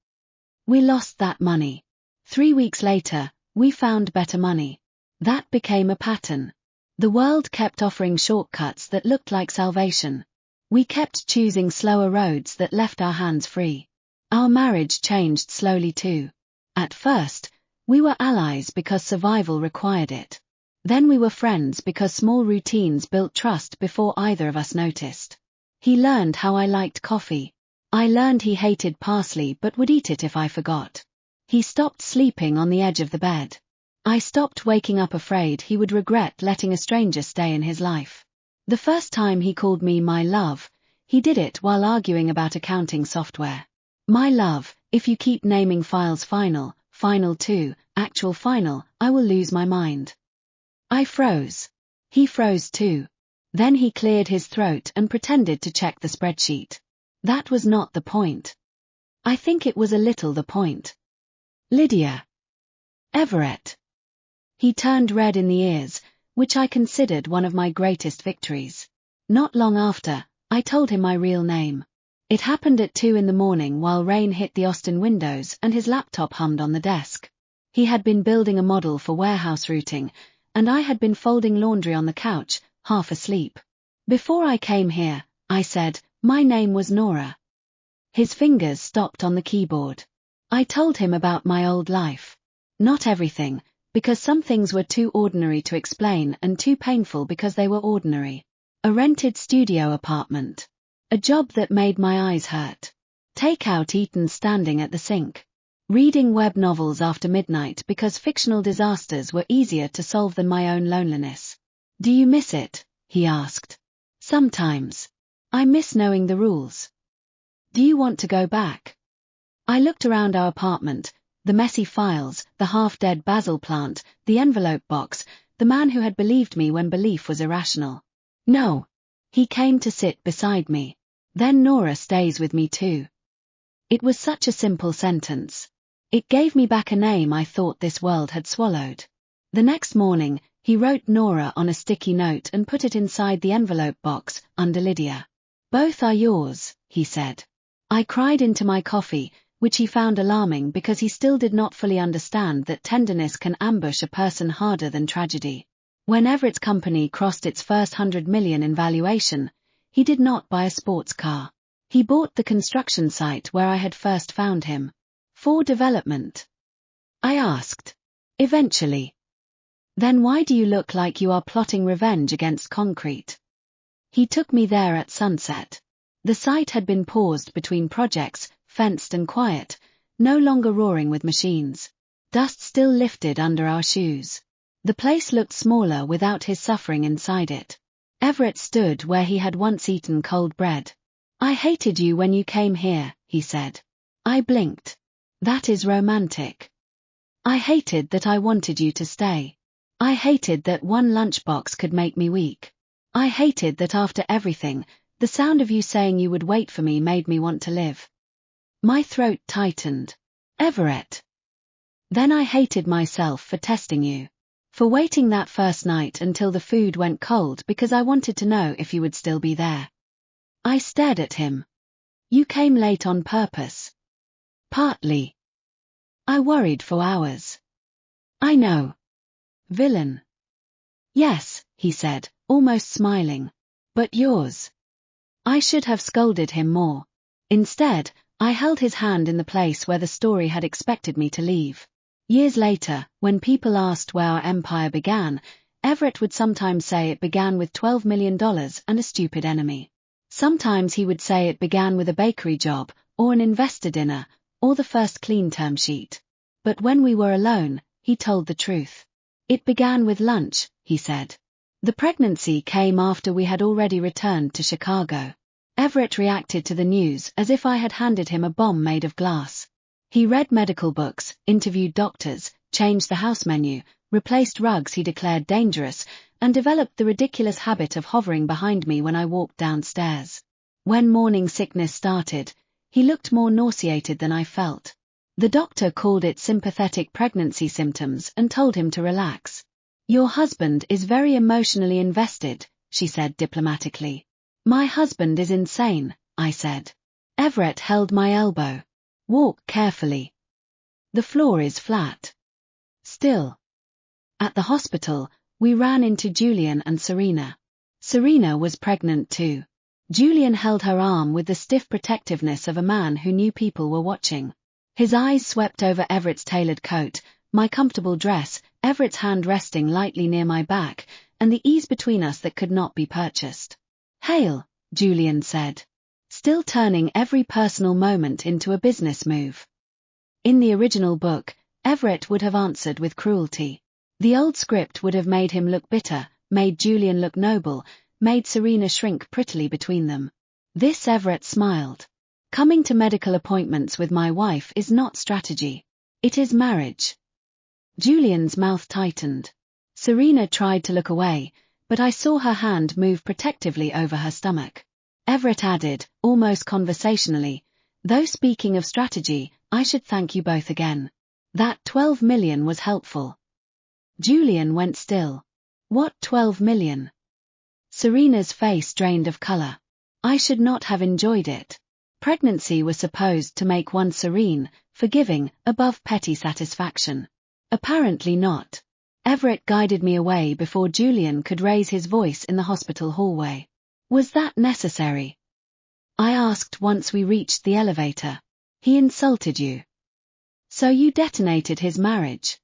We lost that money. 3 weeks later, we found better money. That became a pattern. The world kept offering shortcuts that looked like salvation. We kept choosing slower roads that left our hands free. Our marriage changed slowly too. At first, we were allies because survival required it. Then we were friends because small routines built trust before either of us noticed. He learned how I liked coffee. I learned he hated parsley but would eat it if I forgot. He stopped sleeping on the edge of the bed. I stopped waking up afraid he would regret letting a stranger stay in his life. The first time he called me my love, he did it while arguing about accounting software. My love, if you keep naming files final, final 2, actual final, I will lose my mind. I froze. He froze too. Then he cleared his throat and pretended to check the spreadsheet. That was not the point. I think it was a little the point. Lydia. Everett. He turned red in the ears, which I considered one of my greatest victories. Not long after, I told him my real name. It happened at 2 in the morning while rain hit the Austin windows and his laptop hummed on the desk. He had been building a model for warehouse routing, and I had been folding laundry on the couch, half asleep. Before I came here, I said, my name was Nora. His fingers stopped on the keyboard. I told him about my old life. Not everything, because some things were too ordinary to explain and too painful because they were ordinary. A rented studio apartment. A job that made my eyes hurt. Takeout eaten standing at the sink. Reading web novels after midnight because fictional disasters were easier to solve than my own loneliness. Do you miss it? He asked. Sometimes. I miss knowing the rules. Do you want to go back? I looked around our apartment, the messy files, the half-dead basil plant, the envelope box, the man who had believed me when belief was irrational. No. He came to sit beside me. Then Nora stays with me too. It was such a simple sentence. It gave me back a name I thought this world had swallowed. The next morning, he wrote Nora on a sticky note and put it inside the envelope box, under Lydia. Both are yours, he said. I cried into my coffee, which he found alarming because he still did not fully understand that tenderness can ambush a person harder than tragedy. When Everett's company crossed its first 100 million in valuation, he did not buy a sports car. He bought the construction site where I had first found him. For development? I asked. Eventually. Then why do you look like you are plotting revenge against concrete? He took me there at sunset. The site had been paused between projects, fenced and quiet, no longer roaring with machines. Dust still lifted under our shoes. The place looked smaller without his suffering inside it. Everett stood where he had once eaten cold bread. I hated you when you came here, he said. I blinked. That is romantic. I hated that I wanted you to stay. I hated that one lunchbox could make me weak. I hated that after everything, the sound of you saying you would wait for me made me want to live. My throat tightened. Everett. Then I hated myself for testing you. For waiting that first night until the food went cold because I wanted to know if you would still be there. I stared at him. You came late on purpose. Partly. I worried for hours. I know. Villain. Yes, he said, almost smiling. But yours. I should have scolded him more. Instead, I held his hand in the place where the story had expected me to leave. Years later, when people asked where our empire began, Everett would sometimes say it began with $12 million and a stupid enemy. Sometimes he would say it began with a bakery job, or an investor dinner, or the first clean term sheet. But when we were alone, he told the truth. It began with lunch, he said. The pregnancy came after we had already returned to Chicago. Everett reacted to the news as if I had handed him a bomb made of glass. He read medical books, interviewed doctors, changed the house menu, replaced rugs he declared dangerous, and developed the ridiculous habit of hovering behind me when I walked downstairs. When morning sickness started, he looked more nauseated than I felt. The doctor called it sympathetic pregnancy symptoms and told him to relax. Your husband is very emotionally invested, she said diplomatically. My husband is insane, I said. Everett held my elbow. Walk carefully. The floor is flat. Still. At the hospital, we ran into Julian and Serena. Serena was pregnant too. Julian held her arm with the stiff protectiveness of a man who knew people were watching. His eyes swept over Everett's tailored coat, my comfortable dress, Everett's hand resting lightly near my back, and the ease between us that could not be purchased. Hail, Julian said, still turning every personal moment into a business move. In the original book, Everett would have answered with cruelty. The old script would have made him look bitter, made Julian look noble, made Serena shrink prettily between them. This Everett smiled. Coming to medical appointments with my wife is not strategy. It is marriage. Julian's mouth tightened. Serena tried to look away, but I saw her hand move protectively over her stomach. Everett added, almost conversationally, though speaking of strategy, I should thank you both again. That 12 million was helpful. Julian went still. What 12 million? Serena's face drained of color. I should not have enjoyed it. Pregnancy was supposed to make one serene, forgiving, above petty satisfaction. Apparently not. Everett guided me away before Julian could raise his voice in the hospital hallway. Was that necessary? I asked once we reached the elevator. He insulted you. So you detonated his marriage?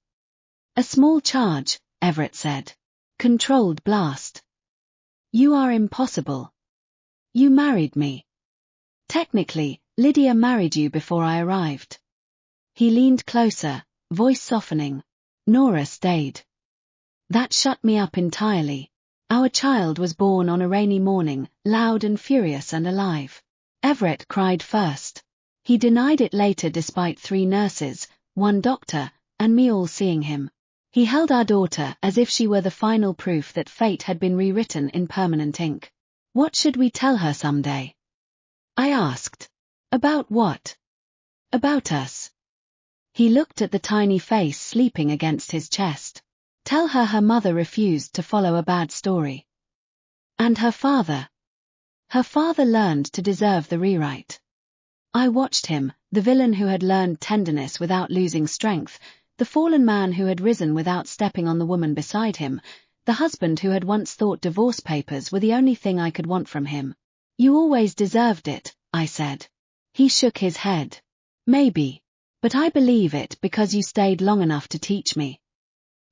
A small charge, Everett said. Controlled blast. You are impossible. You married me. Technically, Lydia married you before I arrived. He leaned closer, voice softening. Nora stayed. That shut me up entirely. Our child was born on a rainy morning, loud and furious and alive. Everett cried first. He denied it later despite 3 nurses, 1 doctor, and me all seeing him. He held our daughter as if she were the final proof that fate had been rewritten in permanent ink. What should we tell her someday? I asked. About what? About us. He looked at the tiny face sleeping against his chest. Tell her her mother refused to follow a bad story. And her father. Her father learned to deserve the rewrite. I watched him, the villain who had learned tenderness without losing strength, the fallen man who had risen without stepping on the woman beside him, the husband who had once thought divorce papers were the only thing I could want from him. You always deserved it, I said. He shook his head. Maybe. But I believe it because you stayed long enough to teach me.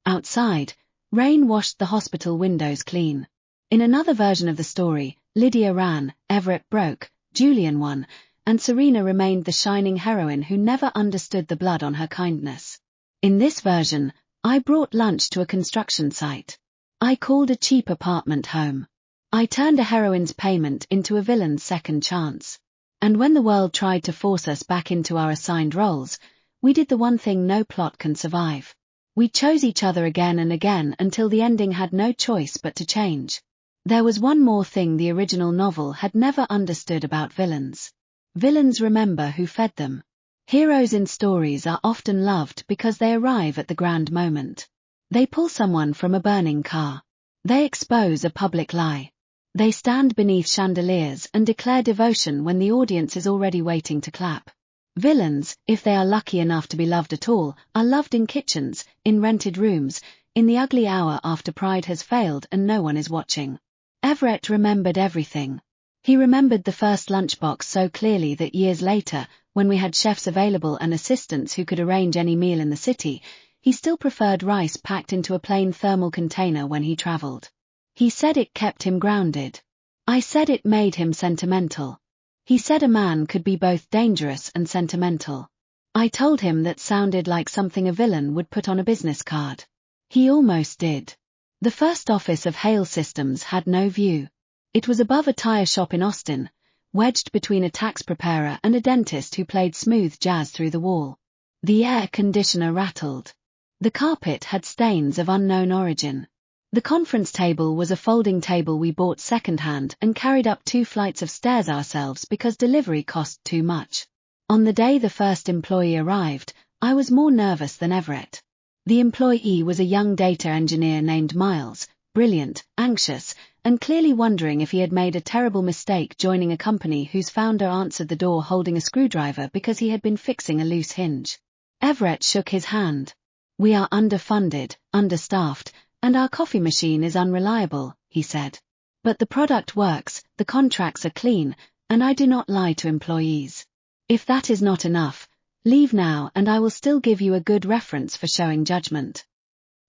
Outside, rain washed the hospital windows clean. In another version of the story, Lydia ran, Everett broke, Julian won, and Serena remained the shining heroine who never understood the blood on her kindness. In this version, I brought lunch to a construction site. I called a cheap apartment home. I turned a heroine's payment into a villain's second chance. And when the world tried to force us back into our assigned roles, we did the one thing no plot can survive. We chose each other again and again until the ending had no choice but to change. There was one more thing the original novel had never understood about villains. Villains remember who fed them. Heroes in stories are often loved because they arrive at the grand moment. They pull someone from a burning car. They expose a public lie. They stand beneath chandeliers and declare devotion when the audience is already waiting to clap. Villains, if they are lucky enough to be loved at all, are loved in kitchens, in rented rooms, in the ugly hour after pride has failed and no one is watching. Everett remembered everything. He remembered the first lunchbox so clearly that years later, when we had chefs available and assistants who could arrange any meal in the city, he still preferred rice packed into a plain thermal container when he traveled. He said it kept him grounded. I said it made him sentimental. He said a man could be both dangerous and sentimental. I told him that sounded like something a villain would put on a business card. He almost did. The first office of Hale Systems had no view. It was above a tire shop in Austin, wedged between a tax preparer and a dentist who played smooth jazz through the wall. The air conditioner rattled. The carpet had stains of unknown origin. The conference table was a folding table we bought secondhand and carried up 2 flights of stairs ourselves because delivery cost too much. On the day the first employee arrived, I was more nervous than Everett. The employee was a young data engineer named Miles, brilliant, anxious, and clearly wondering if he had made a terrible mistake joining a company whose founder answered the door holding a screwdriver because he had been fixing a loose hinge. Everett shook his hand. We are underfunded, understaffed, and our coffee machine is unreliable, he said. But the product works, the contracts are clean, and I do not lie to employees. If that is not enough, leave now and I will still give you a good reference for showing judgment.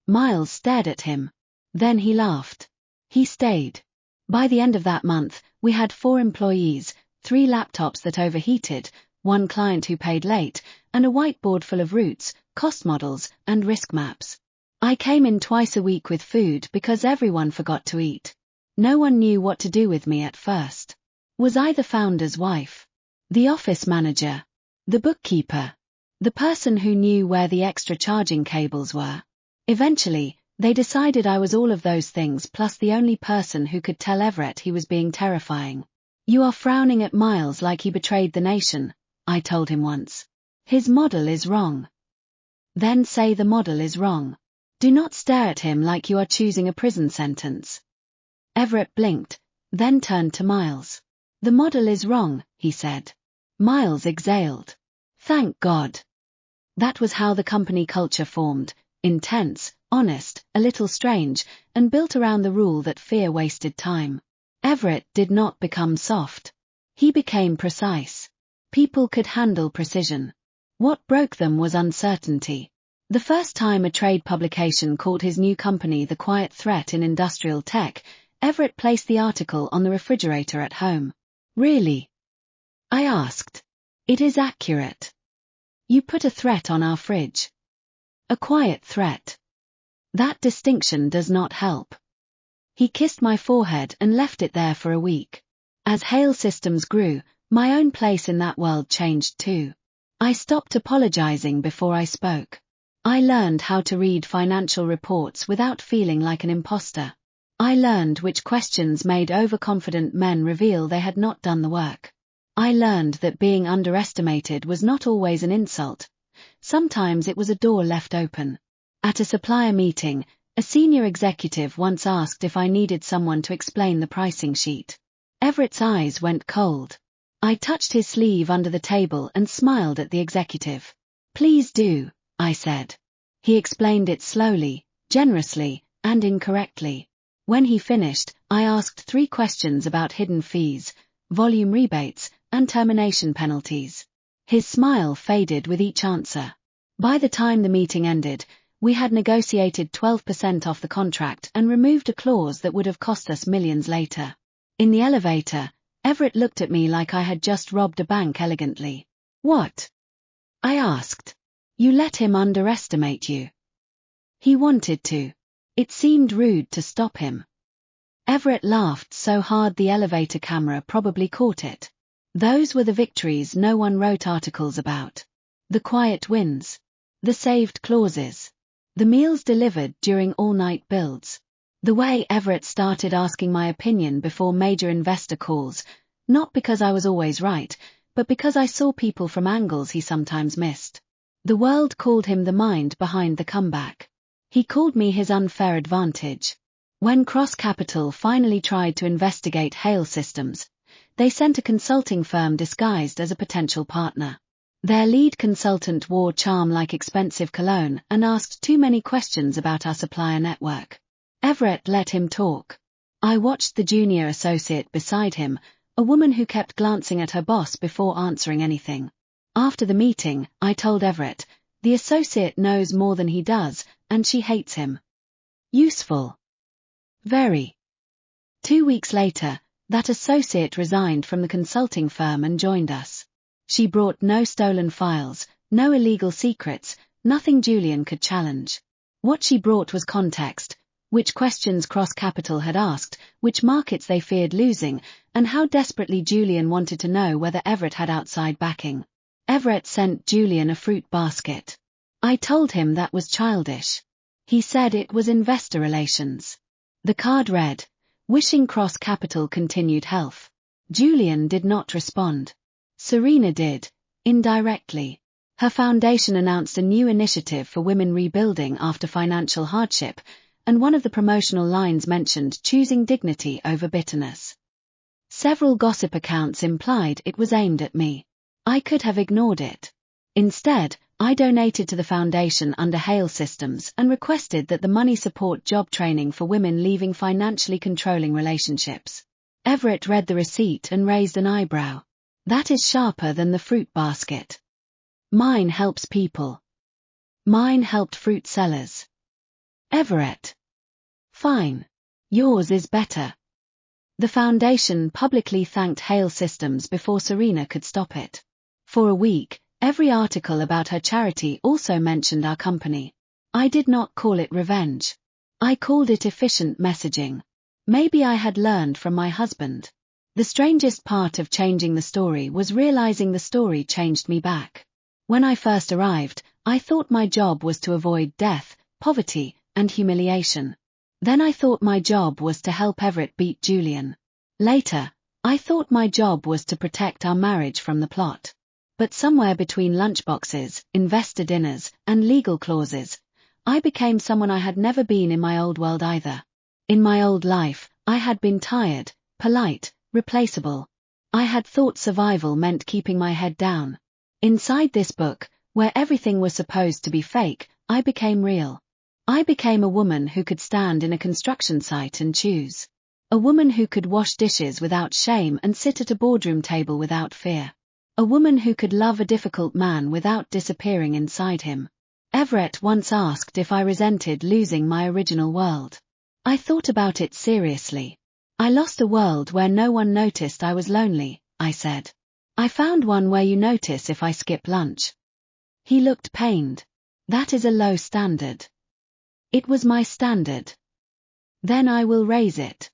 Miles stared at him. Then he laughed. He stayed. By the end of that month, we had 4 employees, 3 laptops that overheated, 1 client who paid late, and a whiteboard full of routes, cost models, and risk maps. I came in twice a week with food because everyone forgot to eat. No one knew what to do with me at first. Was I the founder's wife? The office manager? The bookkeeper? The person who knew where the extra charging cables were? Eventually, They decided I was all of those things plus the only person who could tell Everett he was being terrifying. "You are frowning at Miles like he betrayed the nation," I told him once. "His model is wrong." "Then say the model is wrong. Do not stare at him like you are choosing a prison sentence." Everett blinked, then turned to Miles. "The model is wrong," he said. Miles exhaled. "Thank God." That was how the company culture formed, intense, honest, a little strange, and built around the rule that fear wasted time. Everett did not become soft. He became precise. People could handle precision. What broke them was uncertainty. The first time a trade publication called his new company the quiet threat in industrial tech, Everett placed the article on the refrigerator at home. "Really?" I asked. "It is accurate. You put a threat on our fridge. A quiet threat. That distinction does not help." He kissed my forehead and left it there for a week. As Hale Systems grew, my own place in that world changed too. I stopped apologizing before I spoke. I learned how to read financial reports without feeling like an imposter. I learned which questions made overconfident men reveal they had not done the work. I learned that being underestimated was not always an insult. Sometimes it was a door left open. At a supplier meeting, a senior executive once asked if I needed someone to explain the pricing sheet. Everett's eyes went cold. I touched his sleeve under the table and smiled at the executive. "Please do," I said. He explained it slowly, generously, and incorrectly. When he finished, I asked 3 questions about hidden fees, volume rebates, and termination penalties. His smile faded with each answer. By the time the meeting ended, we had negotiated 12% off the contract and removed a clause that would have cost us millions later. In the elevator, Everett looked at me like I had just robbed a bank elegantly. "What?" I asked. "You let him underestimate you." He wanted to. It seemed rude to stop him. Everett laughed so hard the elevator camera probably caught it. Those were the victories no one wrote articles about. The quiet wins. The saved clauses. The meals delivered during all-night builds. The way Everett started asking my opinion before major investor calls, not because I was always right, but because I saw people from angles he sometimes missed. The world called him the mind behind the comeback. He called me his unfair advantage. When Cross Capital finally tried to investigate Hale Systems, they sent a consulting firm disguised as a potential partner. Their lead consultant wore charm like expensive cologne and asked too many questions about our supplier network. Everett let him talk. I watched the junior associate beside him, a woman who kept glancing at her boss before answering anything. After the meeting, I told Everett, the associate knows more than he does, and she hates him. Useful. Very. 2 weeks later, that associate resigned from the consulting firm and joined us. She brought no stolen files, no illegal secrets, nothing Julian could challenge. What she brought was context, which questions Cross Capital had asked, which markets they feared losing, and how desperately Julian wanted to know whether Everett had outside backing. Everett sent Julian a fruit basket. I told him that was childish. He said it was investor relations. The card read, "Wishing Cross Capital continued health." Julian did not respond. Serena did, indirectly. Her foundation announced a new initiative for women rebuilding after financial hardship, and one of the promotional lines mentioned choosing dignity over bitterness. Several gossip accounts implied it was aimed at me. I could have ignored it. Instead, I donated to the foundation under Hale Systems and requested that the money support job training for women leaving financially controlling relationships. Everett read the receipt and raised an eyebrow. That is sharper than the fruit basket. Mine helps people. Mine helped fruit sellers. Everett. Fine. Yours is better. The foundation publicly thanked Hale Systems before Serena could stop it. For a week, every article about her charity also mentioned our company. I did not call it revenge. I called it efficient messaging. Maybe I had learned from my husband. The strangest part of changing the story was realizing the story changed me back. When I first arrived, I thought my job was to avoid death, poverty, and humiliation. Then I thought my job was to help Everett beat Julian. Later, I thought my job was to protect our marriage from the plot. But somewhere between lunchboxes, investor dinners, and legal clauses, I became someone I had never been in my old world either. In my old life, I had been tired, polite, replaceable. I had thought survival meant keeping my head down. Inside this book, where everything was supposed to be fake, I became real. I became a woman who could stand in a construction site and choose. A woman who could wash dishes without shame and sit at a boardroom table without fear. A woman who could love a difficult man without disappearing inside him. Everett once asked if I resented losing my original world. I thought about it seriously. I lost a world where no one noticed I was lonely, I said. I found one where you notice if I skip lunch. He looked pained. That is a low standard. It was my standard. Then I will raise it.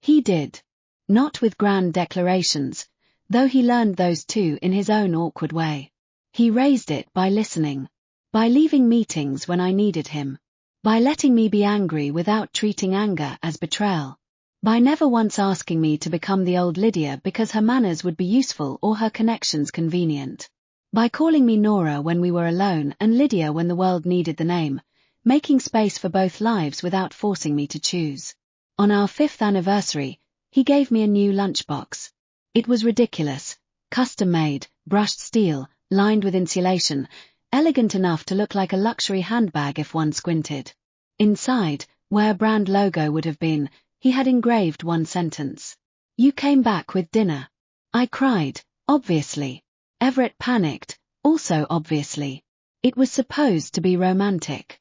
He did. Not with grand declarations, though he learned those too in his own awkward way. He raised it by listening. By leaving meetings when I needed him. By letting me be angry without treating anger as betrayal. By never once asking me to become the old Lydia because her manners would be useful or her connections convenient. By calling me Nora when we were alone and Lydia when the world needed the name, making space for both lives without forcing me to choose. On our 5th anniversary, he gave me a new lunchbox. It was ridiculous, custom-made, brushed steel, lined with insulation, elegant enough to look like a luxury handbag if one squinted. Inside, where a brand logo would have been, he had engraved one sentence. You came back with dinner. I cried, obviously. Everett panicked, also obviously. It was supposed to be romantic.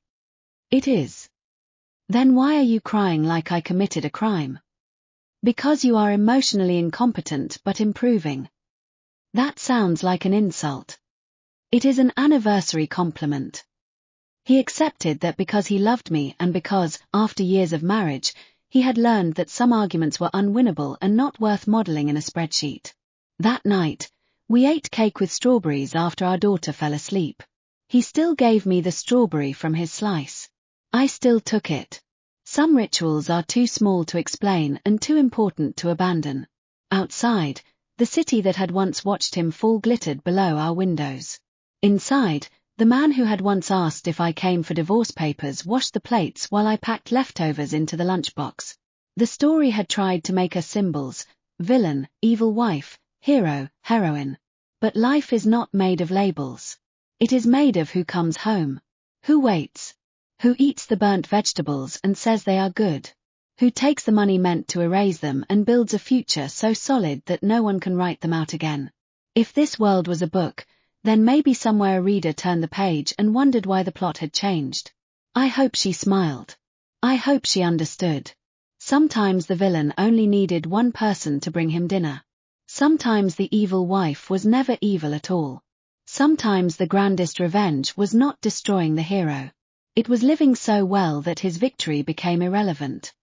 It is. Then why are you crying like I committed a crime? Because you are emotionally incompetent but improving. That sounds like an insult. It is an anniversary compliment. He accepted that because he loved me and because, after years of marriage, he had learned that some arguments were unwinnable and not worth modeling in a spreadsheet. That night, we ate cake with strawberries after our daughter fell asleep. He still gave me the strawberry from his slice. I still took it. Some rituals are too small to explain and too important to abandon. Outside, the city that had once watched him fall glittered below our windows. Inside, the man who had once asked if I came for divorce papers washed the plates while I packed leftovers into the lunchbox. The story had tried to make us symbols: villain, evil wife, hero, heroine. But life is not made of labels. It is made of who comes home. Who waits. Who eats the burnt vegetables and says they are good. Who takes the money meant to erase them and builds a future so solid that no one can write them out again. If this world was a book, then maybe somewhere a reader turned the page and wondered why the plot had changed. I hope she smiled. I hope she understood. Sometimes the villain only needed one person to bring him dinner. Sometimes the evil wife was never evil at all. Sometimes the grandest revenge was not destroying the hero. It was living so well that his victory became irrelevant.